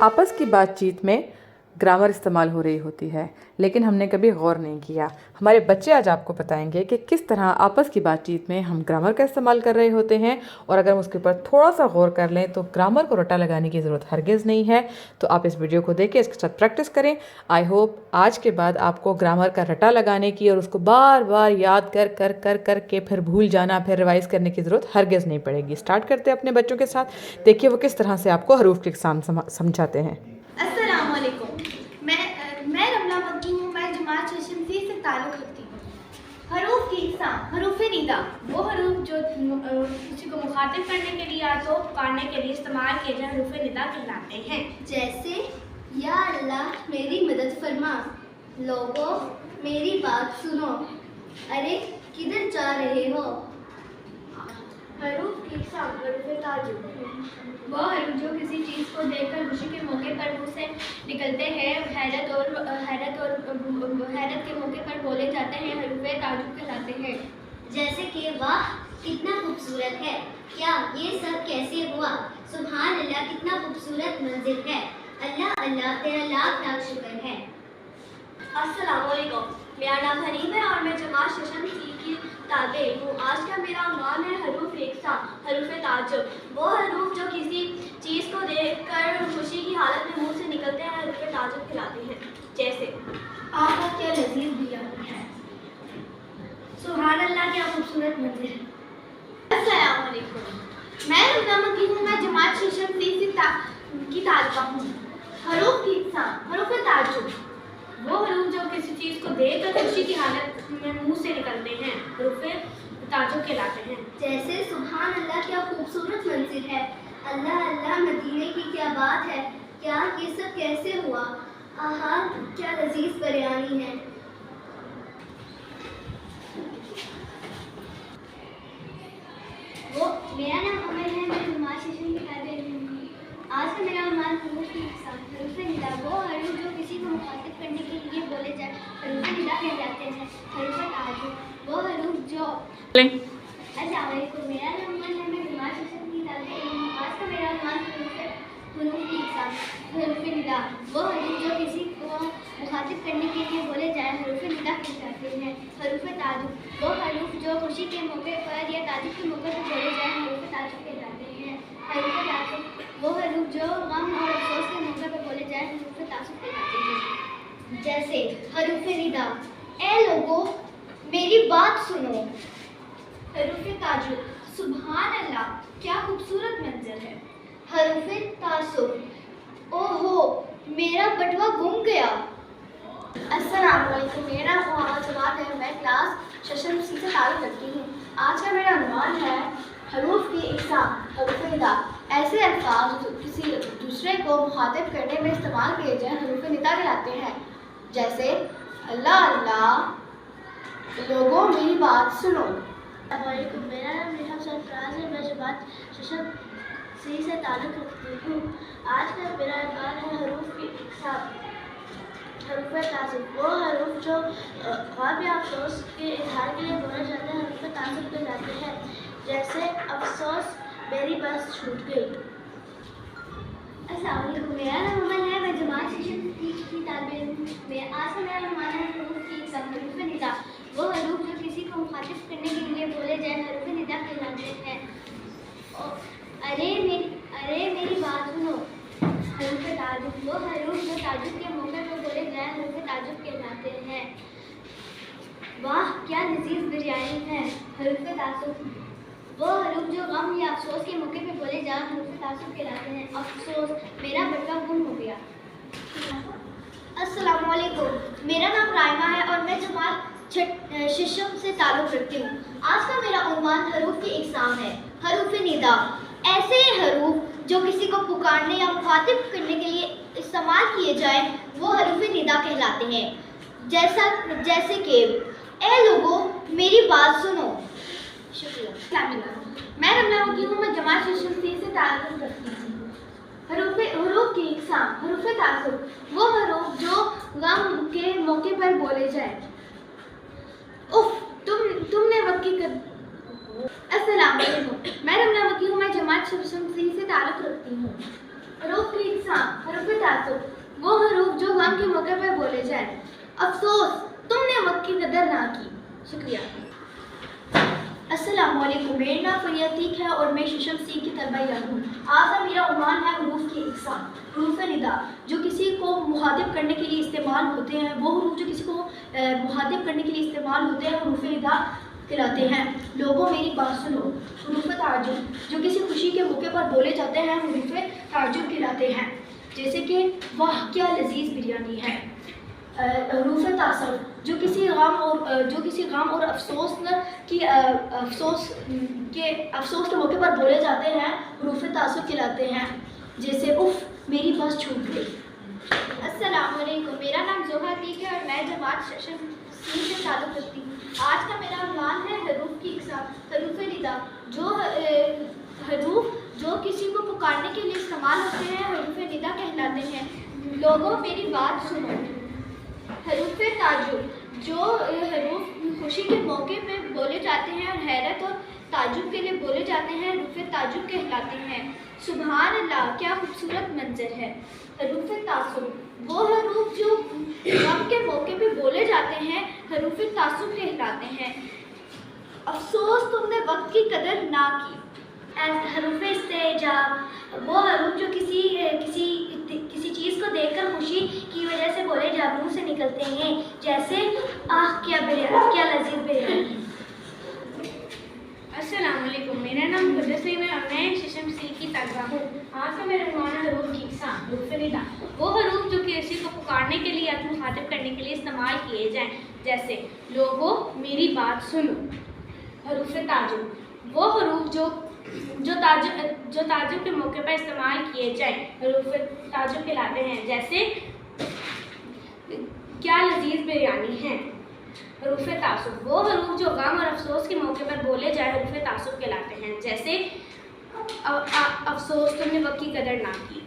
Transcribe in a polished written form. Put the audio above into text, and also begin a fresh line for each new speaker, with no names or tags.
آپس کی بات چیت میں گرامر استعمال ہو رہی ہوتی ہے، لیکن ہم نے کبھی غور نہیں کیا۔ ہمارے بچے آج آپ کو بتائیں گے کہ کس طرح آپس کی بات چیت میں ہم گرامر کا استعمال کر رہے ہوتے ہیں، اور اگر ہم اس کے اوپر تھوڑا سا غور کر لیں تو گرامر کو رٹا لگانے کی ضرورت ہرگز نہیں ہے۔ تو آپ اس ویڈیو کو دیکھیں، اس کے ساتھ پریکٹس کریں۔ آئی ہوپ آج کے بعد آپ کو گرامر کا رٹا لگانے کی اور اس کو بار بار یاد کر کے پھر بھول جانا، پھر ریوائز کرنے کی ضرورت ہرگز نہیں پڑے گی۔ اسٹارٹ کرتے ہیں اپنے بچوں کے ساتھ، دیکھیے وہ کس طرح سے آپ کو حروف کی اقسام سمجھاتے ہیں۔
السلام علیکم، میں رملہ مکی ہوں، میں جماعت ششم سی سے تعلق رکھتی ہوں۔ حروف کی اقسام: حروف ندا، وہ حروف جو کسی کو مخاطب کرنے کے لیے یا تو پکارنے کے لیے استعمال کیے جائیں حروف ندا کہلاتے ہیں، جیسے یا اللہ میری مدد فرما، لوگوں میری بات سنو، ارے کدھر جا رہے ہو۔ حروف کی اقسام: حروف تعجب، وہ حروف جو کسی چیز کو دیکھ کر خوشی کے موقع پر منہ سے نکلتے ہیں، حیرت کے موقع پر بولے جاتے ہیں، حروف تعجب کہلاتے ہیں، جیسے کہ واہ کتنا خوبصورت ہے، کیا یہ سب کیسے ہوا، سبحان اللہ کتنا خوبصورت منظر ہے، اللہ اللہ تیرا لاکھ لاکھ شکر ہے۔ السلام علیکم، میرا نام حریم ہے اور میں جماعت ششم سی کی طالب علم ہوں۔ آج کا میرا عنوان ہے حروف اقسام: حروف تعجب، وہ حروف جو کسی چیز کو دیکھ کر خوشی کی حالت میں منہ سے نکلتے ہیں، حروف تعجب کہلاتے ہیں، جیسے آہا کیا لذیذ بریانی ہے، سبحان اللہ کیا خوبصورت منظر ہے۔ السلام علیکم، میں رمضان مکی ہوں، میں جماعت ششم سی کی طالبہ ہوں۔ حروف کی اقسام: حروف تعجب، وہ حروف جو کسی چیز کو دیکھ کر خوشی کی حالت میں منہ سے نکلتے ہیں، حروف تعجب کہلاتے ہیں، جیسے سبحان اللہ کیا خوبصورت منظر ہے، اللہ اللہ مدینے کی کیا بات ہے، کیا یہ سب کیسے ہوا، آہا کیا لذیذ بریانی ہے۔ میرا نام عمر ہے، میں جماعت ششم کی طالب علم ہوں۔ آج کا میرا عنوان حروف کی اقسام: حروف ندا، وہ حروف جو کسی کو مخاطب کرنے کے لیے بولے جائیں، حروف ندا کہلاتے ہیں، حروف تعجب، وہ حروف جو السلام علیکم، میرا نام عمر ہے، میں جماعت ششم کی طالب علم ہوں۔ آج کا میرا عنوان حروف کی اقسام: حروف ندا، وہ حروف جو کسی کو مخاطب کرنے کے لیے بولے جائیں، حروف ندا کہلاتے ہیں، حروف تعجب، وہ حروف جو خوشی کے موقع پر یا تعجب کے موقع پر بولے جائیں، حروف تعجب کہلاتے ہیں، حروف تعجب، وہ حروف جو غم اور افسوس کے موقع پر بولے جائیں، حروف تعجب کہلاتے ہیں، جیسے حروف ندا، اے لوگوں میری بات سنو، حروف تعجب، سبحان اللہ کیا خوبصورت منظر ہے، حروف تعصب، او ہو میرا بٹوا گم گیا۔ السلام علیکم، میرا نام جماعت ہے، میں کلاس ششم سی سے تعلق رکھتی ہوں۔ آج کا میرا عنوان ہے حروف کی اقسام: حروف ندا، ایسے الفاظ جو کسی دوسرے کو مخاطب کرنے میں استعمال کیے جائیں، حروف ندا کہلاتے ہیں، جیسے اللہ اللہ، لوگوں میری بات سنو۔ السلام علیکم، میرا نام نیہا سرفراز ہے، میں جماعت ششم سی سے تعلق رکھتی ہوں۔ آج کا میرا عنوان ہے حروف کی اقسام: حروف تعصب، وہ حروف جو غم یا افسوس کے اظہار کے لیے بولے جاتے ہیں، حروف تعصب کہلاتے ہیں، جیسے افسوس میری بس چھوٹ گئی۔ السلام علیکم، میرا نام امن ہے، میں جماعت ششم سی کی طالب علم ہوں۔ آج کا میرا عنوان ہے حروف کی اقسام: حروف ندا، وہ حروف جو کسی کو مخاطب کرنے کے لیے بولے جائیں، حروف ندا کہلاتے ہیں، ارے میری بات سنو، حروف تعجب، وہ حروف جو تعجب کے موقع پر بولے جائیں، حروف تعجب کہلاتے ہیں، واہ کیا لذیذ بریانی ہے، حروف تعصب، وہ حروف جو غم یا افسوس کے موقع پہ بولے جائیں، حروف تعصب کہلاتے ہیں، افسوس میرا بٹوا گم ہو گیا۔ السلام علیکم، میرا نام رائمہ ہے اور میں جماعت ششم سے تعلق رکھتی ہوں۔ آج کا میرا عنوان حروف کی اقسام ہے: حروف ندا، ایسے حروف جو کسی کو پکارنے یا مخاطب کرنے کے لیے استعمال کیے جائیں، وہ حروف ندا کہلاتے ہیں، جیسے کہ اے لوگوں میری بات سنو۔ شکریہ۔ میں رملہ مکی ہوں، میں جماعت ششم سی سے تعلق رکھتی ہوں۔ حروف کی اقسام: حروف تعصب، وہ حروف جو غم کے موقع پر بولے جائیں، اف تم نے وقت کی السلام علیکم، میں رملہ مکی ہوں، میں جماعت ششم سی سے تعلق رکھتی ہوں۔ حروف کی اقسام: حروف تعصب وہ حروف جو غم کے موقع پر بولے جائیں. افسوس تم نے وقت کی قدر نہ کی. شکریہ. السلام علیکم، میرا نام فریہ عتیق ہے اور میں ششم سی کی طلبہ یاد ہوں. آج کا میرا عنوان ہے حروف کی اقسام. حروف ندا جو کسی کو مخاطب کرنے کے لیے استعمال ہوتے ہیں، وہ حروف جو کسی کو مخاطب کرنے کے لیے استعمال ہوتے ہیں حروف ندا کہلاتے ہیں. لوگوں میری بات سنو. حروف تعجب جو کسی خوشی کے موقع پر بولے جاتے ہیں حروف تعجب کہلاتے ہیں، جیسے کہ واہ کیا لذیذ بریانی ہے. حروف تعصب جو کسی غم اور افسوس کے موقع پر بولے جاتے ہیں حروف تعصب کہلاتے ہیں، جیسے اف میری بس چھوٹ گئی. السلام علیکم، میرا نام زوہا عتیق ہے اور میں جماعت ششم سی سے تعلق رکھتی ہوں. آج کا میرا عنوان ہے حروف کی اقسام. حروف ندا جو حروف جو کسی کو پکارنے کے لیے استعمال ہوتے ہیں حروف ندا کہلاتے ہیں. لوگوں میری بات سنو. حروف تعجب جو حروف خوشی کے موقع پہ بولے جاتے ہیں اور حیرت اور تعجب کے لیے بولے جاتے ہیں حروف تعجب کہلاتے ہیں. سبحان اللہ کیا خوبصورت منظر ہے. حروف تعصب وہ حروف جو غم کے موقع پہ بولے جاتے ہیں حروف تعصب کہلاتے ہیں. افسوس تم نے وقت کی قدر نہ کی. حروف استعجاب وہ حروف جو کسی چیز کو دیکھ کر خوشی کی وجہ سے بولے منہ سے نکلتے ہیں، جیسے آہ کیا لذیذ بریانی.
السلام علیکم، میرا نام مقدسین ہے اور میں ششم سی کی طالبہ ہوں. آج کا میرا عنوان ہے حروف کی اقسام. حروف ندا وہ حروف جو کسی کو پکارنے کے لیے یا مخاطب کرنے کے لیے استعمال کیے جائیں، جیسے لوگوں میری بات سنو. حروف تعجب وہ حروف جو تعجب کے موقع پر استعمال کیے جائیں حروف تعجب کہلاتے ہیں، جیسے کیا لذیذ بریانی ہے. حروف تعصب وہ حروف جو غم اور افسوس کے موقع پر بولے جائے حروف تعصب کہلاتے ہیں، جیسے افسوس تم نے وقت کی قدر نہ کی.